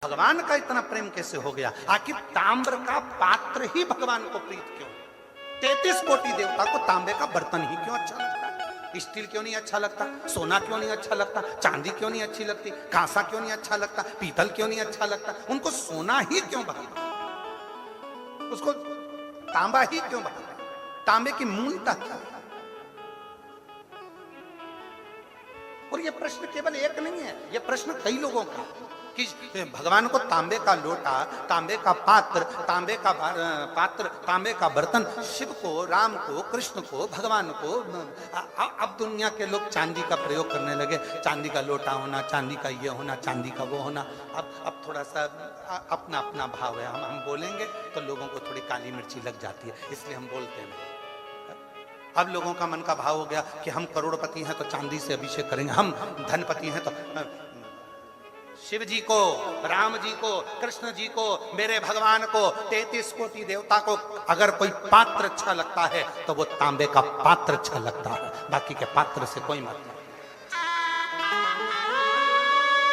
भगवान का इतना प्रेम कैसे हो गया? आखिर ताम्र का पात्र ही भगवान को प्रीत क्यों? 33 कोटि देवता को तांबे का बर्तन ही क्यों अच्छा लगता है? स्टील क्यों नहीं अच्छा लगता? सोना क्यों नहीं अच्छा लगता? चांदी क्यों नहीं अच्छी लगती? कांसा क्यों नहीं अच्छा लगता? पीतल क्यों नहीं अच्छा लगता? उनको सोना ही क्यों भाता? उसको तांबा ही क्यों भाता? तांबे की मूलता क्या है? और ये प्रश्न केवल एक नहीं है, ये प्रश्न कई लोगों का कि भगवान को तांबे का लोटा, तांबे का पात्र, तांबे का बर्तन, शिव को, राम को, कृष्ण को, भगवान को। अब दुनिया के लोग चांदी का प्रयोग करने लगे, चांदी का लोटा होना, चांदी का ये होना, चांदी का वो होना। अब थोड़ा सा अपना अपना भाव है, हम बोलेंगे तो लोगों को थोड़ी काली मिर्ची लग जाती है, इसलिए हम बोलते हैं। अब लोगों का मन का भाव हो गया कि हम करोड़पति हैं तो चांदी से अभिषेक करेंगे, हम धनपति हैं तो शिव जी को, राम जी को, कृष्ण जी को, मेरे भगवान को, 33 कोटि देवता को अगर कोई पात्र अच्छा लगता है तो वो तांबे का पात्र अच्छा लगता है, बाकी के पात्र से कोई मतलब नहीं।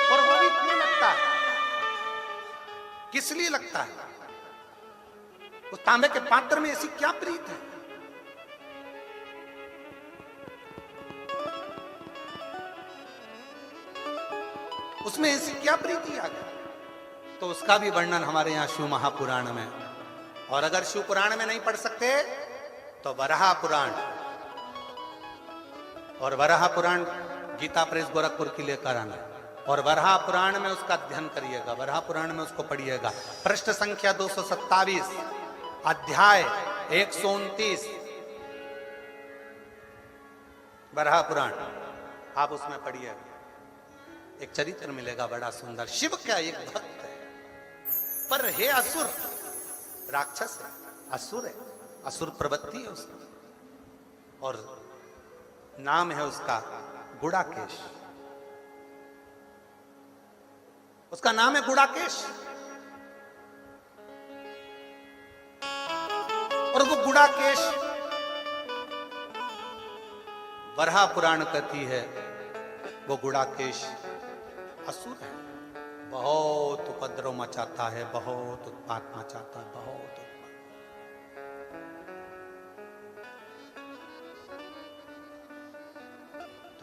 और वो भी क्यों लगता है? किस लिए लगता है? उस तांबे के पात्र में ऐसी क्या प्रीत है? उसमें ऐसी क्या प्रीति आ गई? तो उसका भी वर्णन हमारे यहां शिव महापुराण में। और अगर शिव पुराण में नहीं पढ़ सकते तो वराह पुराण, और वराह पुराण गीता प्रेस गोरखपुर की लेकर आना, और वराह पुराण में उसका अध्ययन करिएगा, वराह पुराण में उसको पढ़िएगा। पृष्ठ संख्या 227, अध्याय 129, वराह पुराण आप उसमें पढ़िएगा, एक चरित्र मिलेगा बड़ा सुंदर। शिव क्या एक भक्त है, पर हे असुर, राक्षस है, असुर है, असुर प्रवृत्ति है उसकी, और नाम है उसका गुड़ाकेश। उसका नाम है गुड़ाकेश, और वो गुड़ाकेश वराह पुराण कहती है वो गुड़ाकेश असुर है, बहुत उपद्रव मचाता है, बहुत उत्पात मचाता है, बहुत उत्पात।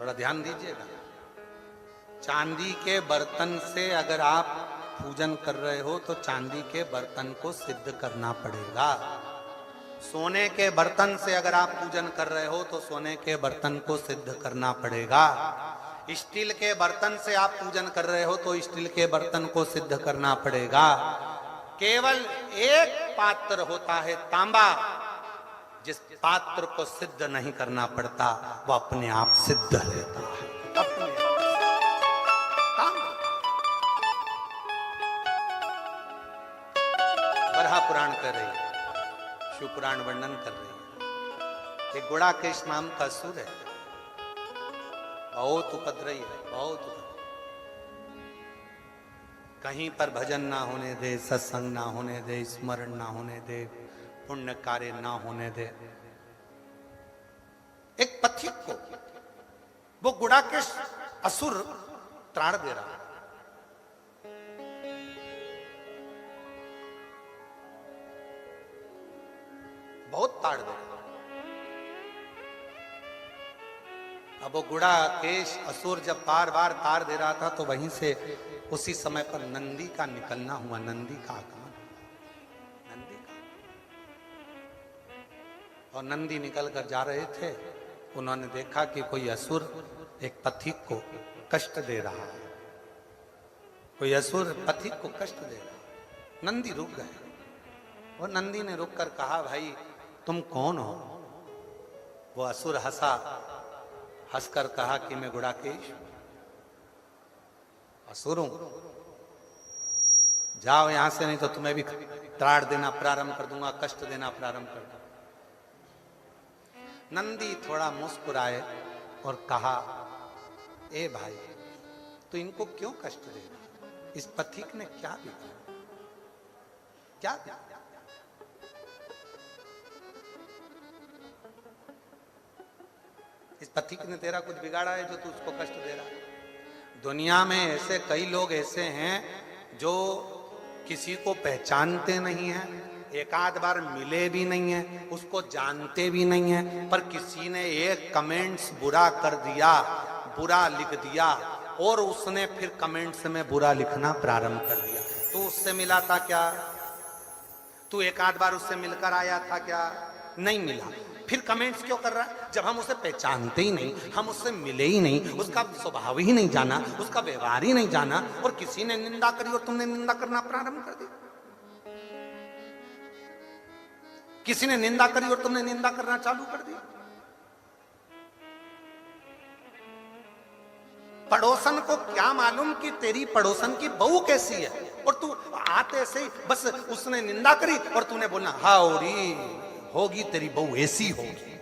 थोड़ा ध्यान दीजिएगा, चांदी के बर्तन से अगर आप पूजन कर रहे हो तो चांदी के बर्तन को सिद्ध करना पड़ेगा। सोने के बर्तन से अगर आप पूजन कर रहे हो तो सोने के बर्तन को सिद्ध करना पड़ेगा। स्टील के बर्तन से आप पूजन कर रहे हो तो स्टील के बर्तन को सिद्ध करना पड़ेगा। केवल एक पात्र होता है तांबा, जिस पात्र को सिद्ध नहीं करना पड़ता वो अपने आप सिद्ध रहता है, अपने वराह पुराण कर रही है, शिव पुराण वर्णन कर रही है। एक गुड़ाकेश नाम का असुर है, बहुत उपद्रवी है, बहुत उपद्रवी। कहीं पर भजन ना होने दे, सत्संग ना होने दे, स्मरण ना होने दे, पुण्य कार्य ना होने दे। एक पथिक को वो गुड़ाकेश असुर त्राण दे रहा है। बहुत ताड़ दे रहा है। अब वो गुड़ाकेश असुर जब बार बार तार दे रहा था तो वहीं से उसी समय पर नंदी का निकलना हुआ, नंदी का आगमन, नंदी का। और नंदी निकल कर जा रहे थे, उन्होंने देखा कि कोई असुर एक पथिक को कष्ट दे रहा है, कोई असुर पथिक को कष्ट दे रहा है। नंदी रुक गए, और नंदी ने रुक कर कहा, भाई तुम कौन हो? वो असुर हंसा, हंसकर कहा कि मैं गुड़ाकेश असुर हूं, जाओ यहां से, नहीं तो तुम्हें भी त्राण देना प्रारंभ कर दूंगा, कष्ट देना प्रारंभ कर दूंगा। नंदी थोड़ा मुस्कुराए और कहा, ए भाई तो इनको क्यों कष्ट दे रहा? इस पथिक ने क्या बिगाड़ा? क्या बिगाड़ा? इस पथिक ने तेरा कुछ बिगाड़ा है जो तू उसको कष्ट दे रहा है? दुनिया में ऐसे कई लोग ऐसे हैं जो किसी को पहचानते नहीं हैं, एक आध बार मिले भी नहीं है, उसको जानते भी नहीं है, पर किसी ने एक कमेंट्स बुरा कर दिया, बुरा लिख दिया और उसने फिर कमेंट्स में बुरा लिखना प्रारंभ कर दिया, तो उससे मिला था क्या? तू एक आध बार उससे मिलकर आया था क्या? नहीं मिला, फिर कमेंट्स क्यों कर रहा है? जब हम उसे पहचानते ही नहीं, हम उससे मिले ही नहीं, उसका स्वभाव ही नहीं जाना, उसका व्यवहार ही नहीं जाना, और किसी ने निंदा करी और तुमने निंदा करना प्रारंभ कर दी। किसी ने निंदा करी और तुमने निंदा करना चालू कर दी। पड़ोसन को क्या मालूम कि तेरी पड़ोसन की बहू कैसी है, और तू आते से ही बस उसने निंदा करी और तूने बोलना हाउरी होगी तेरी बहू ऐसी होगी।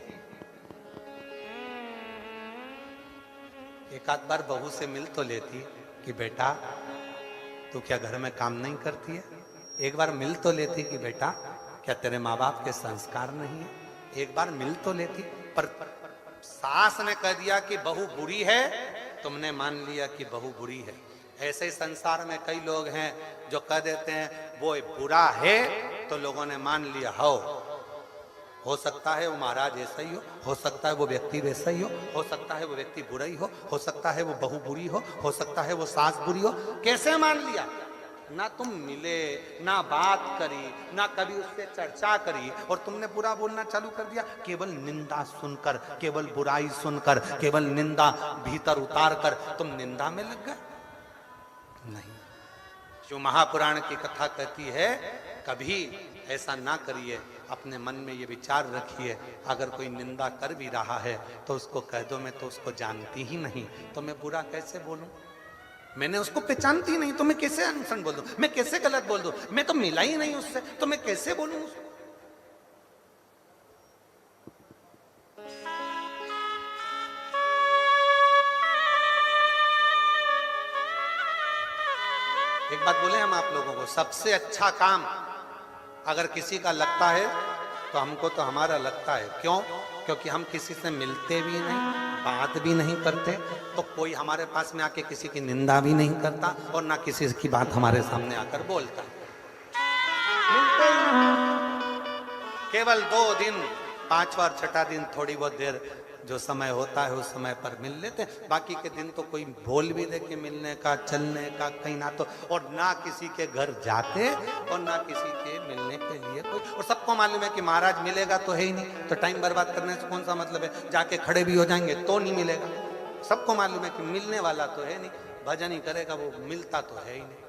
एक आध बार बहू से मिल तो लेती कि बेटा तू क्या घर में काम नहीं करती है? एक बार मिल तो लेती कि बेटा क्या तेरे माँ बाप के संस्कार नहीं है? एक बार मिल तो लेती, पर सास ने कह दिया कि बहू बुरी है, तुमने मान लिया कि बहू बुरी है। ऐसे ही संसार में कई लोग हैं जो कह देते हैं वो बुरा है, तो लोगों ने मान लिया हो सकता है वो महाराज ऐसा ही हो सकता है वो व्यक्ति वैसा ही हो सकता है वो व्यक्ति बुरा ही हो सकता है वो बहू बुरी हो सकता है वो सास बुरी हो। कैसे मान लिया? ना तुम मिले, ना बात करी, ना कभी उससे चर्चा करी, और तुमने बुरा बोलना चालू कर दिया। केवल निंदा सुनकर, केवल बुराई सुनकर, केवल निंदा भीतर उतार कर तुम निंदा में लग गए। नहीं, जो महापुराण की कथा कहती है कभी ऐसा ना करिए, अपने मन में ये विचार रखिए, अगर कोई निंदा कर भी रहा है तो उसको कह दो मैं तो उसको जानती ही नहीं, तो मैं बुरा कैसे बोलूं? मैंने उसको पहचानती नहीं तो मैं कैसे अनसन बोल दूं? मैं कैसे गलत बोल दूं? मैं तो मिला ही नहीं उससे, तो मैं कैसे बोलूं उसको? एक बात बोले हम आप लोगों को, सबसे अच्छा काम अगर किसी का लगता है तो हमको तो हमारा लगता है। क्यों? क्योंकि हम किसी से मिलते भी नहीं, बात भी नहीं करते, तो कोई हमारे पास में आके किसी की निंदा भी नहीं करता और ना किसी की बात हमारे सामने आकर बोलता। मिलते ही नहीं। केवल 2 दिन, 5वां और 6ठा दिन थोड़ी बहुत देर जो समय होता है उस समय पर मिल लेते हैं, बाकी के दिन तो कोई बोल भी दे के मिलने का, चलने का कहीं ना, तो और ना किसी के घर जाते और ना किसी के मिलने के लिए कोई। और सबको मालूम है कि महाराज मिलेगा तो है ही नहीं, तो टाइम बर्बाद करने से कौन सा मतलब है? जाके खड़े भी हो जाएंगे तो नहीं मिलेगा। सबको मालूम है कि मिलने वाला तो है नहीं, भजन ही करेगा वो, मिलता तो है ही नहीं।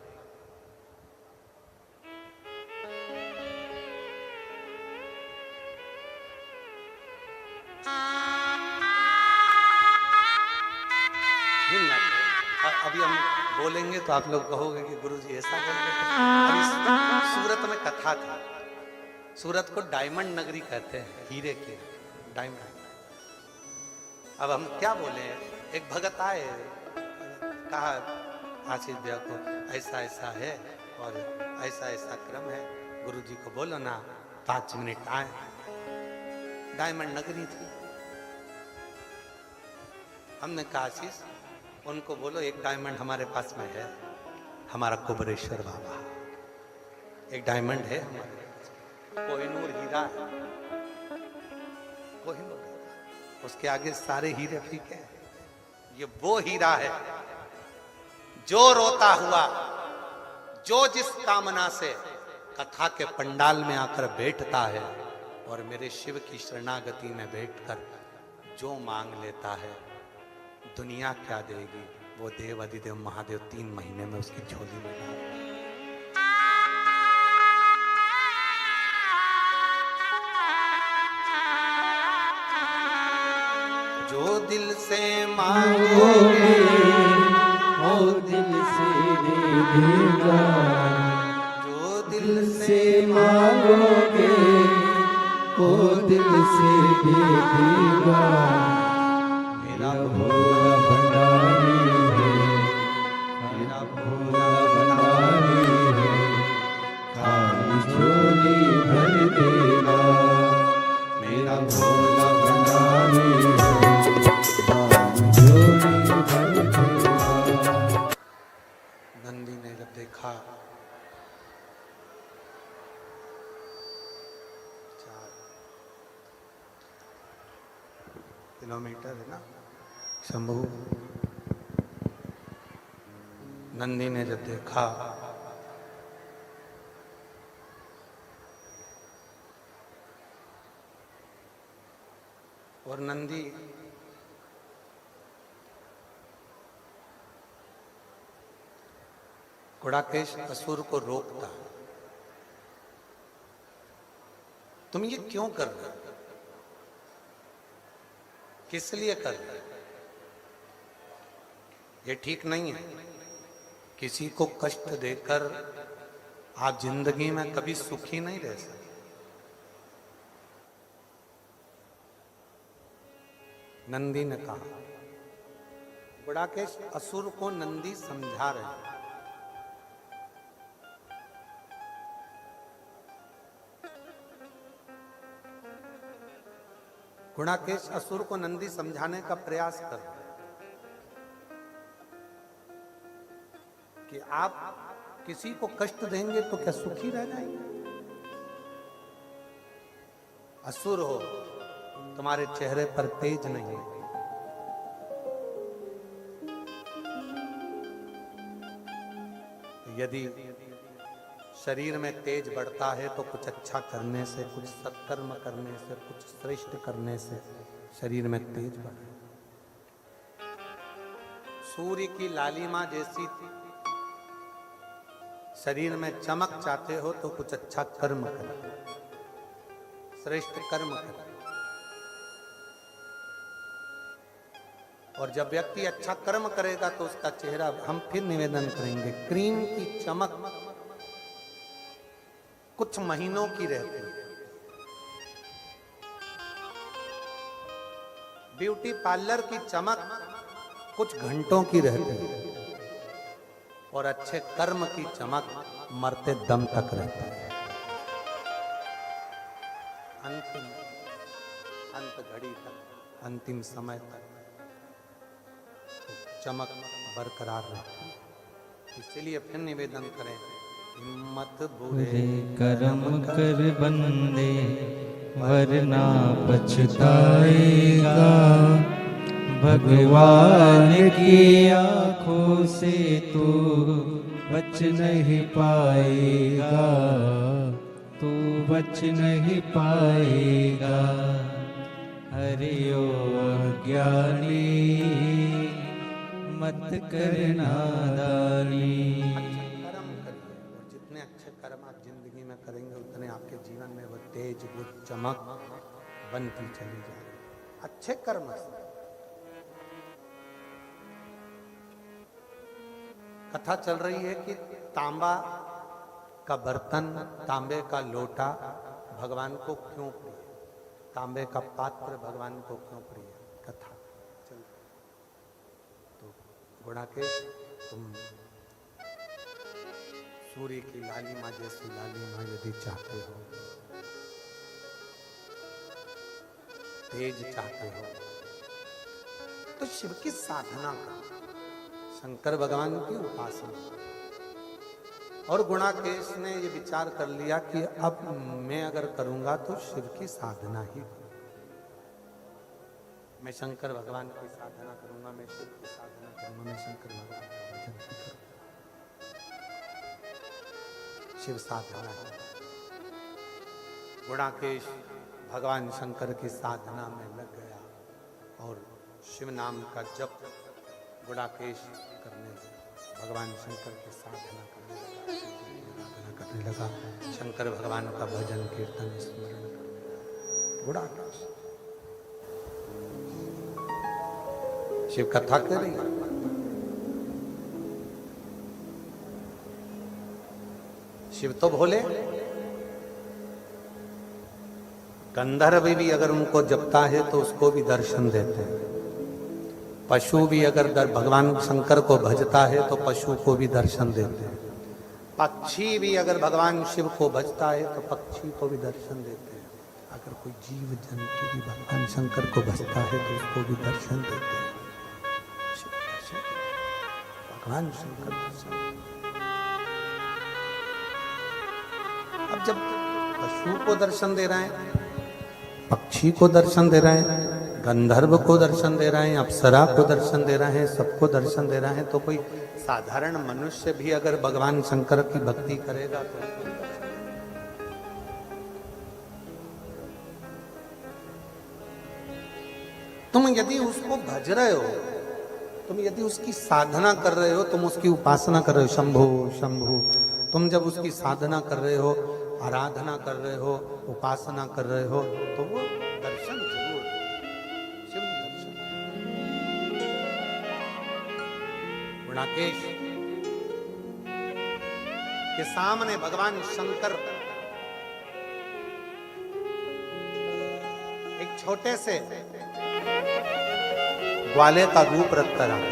अभी हम बोलेंगे तो आप लोग कहोगे कि गुरुजी ऐसा बोल रहे थे। अभी सूरत में कथा थी, सूरत को डायमंड नगरी कहते हैं, हीरे के डायमंड। अब हम क्या बोले, एक भगत आए, कहा आशीष भैया को ऐसा ऐसा है और ऐसा ऐसा क्रम है, गुरुजी को बोलो ना 5 मिनट आए। डायमंड नगरी थी। हमने कहा आशीष उनको बोलो एक डायमंड हमारे पास में है, हमारा कुबरेश्वर बाबा, एक डायमंड है हमारे, कोहिनूर हीरा है, कोहिनूर, उसके आगे सारे हीरे फीके हैं। ये वो हीरा है जो रोता हुआ, जो जिस कामना से कथा के पंडाल में आकर बैठता है और मेरे शिव की शरणागति में बैठकर जो मांग लेता है, दुनिया क्या देगी, वो देव अधिदेव महादेव 3 महीने में उसकी झोली में डाल। जो दिल से मांगोगे वो दिल से दे देगा, जो दिल से मांगोगे वो दिल से दे देगा। मेरा भोला भंडारी है, मेरा भोला भंडारी है, खाली झोली भर देगा। मेरा भोला भंडारी है, खाली झोली भर देगा। नंदी ने जब देखा किलोमीटर है ना शंभू। नंदी ने जब देखा और नंदी गुड़ाकेश असुर को रोकता, तुम ये क्यों कर रहे हो, किस लिए कर रहे हो, ये ठीक नहीं है। किसी को कष्ट देकर आप जिंदगी में कभी सुखी नहीं रह सकते। नंदी ने कहा, गुड़ाकेश असुर को नंदी समझा रहे हैं। गुड़ाकेश असुर को नंदी समझाने का प्रयास कर रहे हैं कि आप किसी को कष्ट देंगे तो क्या सुखी रह जाएंगे। असुर हो, तुम्हारे चेहरे पर तेज नहीं है। यदि शरीर में तेज बढ़ता है तो कुछ अच्छा करने से, कुछ सत्कर्म करने से, कुछ श्रेष्ठ करने से शरीर में तेज बढ़े। सूर्य की लालिमा जैसी शरीर में चमक चाहते हो तो कुछ अच्छा कर्म करो, श्रेष्ठ कर्म करो। और जब व्यक्ति अच्छा कर्म करेगा तो उसका चेहरा, हम फिर निवेदन करेंगे, क्रीम की चमक कुछ महीनों की रहती है। ब्यूटी पार्लर की चमक कुछ घंटों की रहती है। और अच्छे कर्म की चमक मरते दम तक रहती है। अंत घड़ी तक, अंतिम समय तक चमक बरकरार रहती है। इसलिए फिर निवेदन करें, हिम्मत बुरे कर्म कर बंदे वरना पछताएगा। भगवान की आंखों से तू बच नहीं पाएगा, तू बच नहीं पाएगा। हरि ओ अज्ञानी मत करना दानी। कर्म करिए और जितने अच्छे कर्म आप जिंदगी में करेंगे उतने आपके जीवन में वो तेज, वो चमक बनती चली जाएगी। अच्छे कर्म से। कथा चल रही है कि तांबा का बर्तन, तांबे का लोटा भगवान को क्यों प्रिय, तांबे का पात्र भगवान को क्यों प्रिय। कथा चल तो गुड़ाकेश, तुम सूर्य की लालिमा जैसी लालिमा यदि चाहते हो, तेज चाहते हो, तो शिव की साधना करो, शंकर भगवान की उपासना। और गुणाकेश ने ये विचार कर लिया कि अब मैं अगर करूंगा तो शिव की साधना ही करूंगा। मैं शंकर भगवान की साधना करूंगा, मैं शिव की साधना करूंगा, मैं शंकर भगवान का भजन करूंगा। शिव साधना है। गुणाकेश भगवान शंकर की साधना में लग गया और शिव नाम का जप गुणाकेश करने लगा, भगवान शंकर की साधना करने लगा, शंकर भगवान का भजन कीर्तन स्मरण करने लगा। गुणाकेश शिव कथा कर रही है। शिव तो भोले, गंधर्व भी अगर उनको जपता है तो उसको भी दर्शन देते हैं। पशु भी अगर भगवान शंकर को भजता है तो पशु को भी दर्शन देते हैं। पक्षी भी अगर भगवान शिव को भजता है तो पक्षी को भी दर्शन देते हैं। अगर कोई जीव जंतु भी भगवान शंकर को भजता है तो उसको भी दर्शन देते हैं। भगवान शंकर दर्शन। अब जब पशु को दर्शन दे रहे हैं, पक्षी को दर्शन दे रहे हैं, गंधर्व को दर्शन दे रहे हैं, अप्सरा को दर्शन दे रहे हैं, सबको दर्शन दे रहे हैं, तो कोई साधारण मनुष्य भी अगर भगवान शंकर की भक्ति करेगा तो तुम यदि उसको भज रहे हो, तुम यदि उसकी साधना कर रहे हो, तुम उसकी उपासना कर रहे हो, शंभु शंभु, तुम जब उसकी साधना कर रहे हो, आराधना कर रहे हो, उपासना कर रहे हो, तो वो दर्शन जरूर, शिव दर्शन। गुणाकेश के सामने भगवान शंकर एक छोटे से ग्वाले का रूप रख कर आए।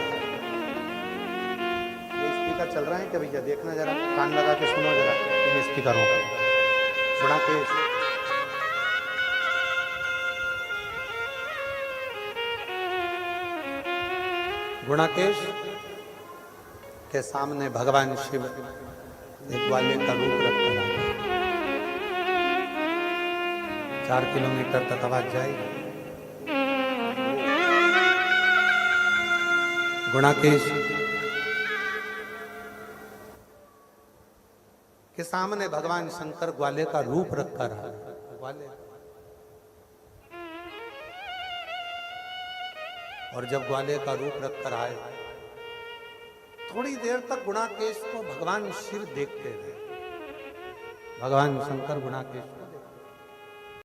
ये स्पीकर चल रहा है क्या भैया? देखना जरा, कान लगा के सुनो जरा इन स्पीकरों का। गुणाकेश गुणाकेश के सामने भगवान शिव एक ग्वाले का रूप रख कर आए। 4 किलोमीटर तक आवाज जाएगी। गुणाकेश के सामने भगवान शंकर ग्वाले का रूप रखकर ग्वाले, और जब ग्वाले का रूप रखकर आए, थोड़ी देर तक गुणाकेश को भगवान शिव देखते रहे। भगवान शंकर गुणाकेश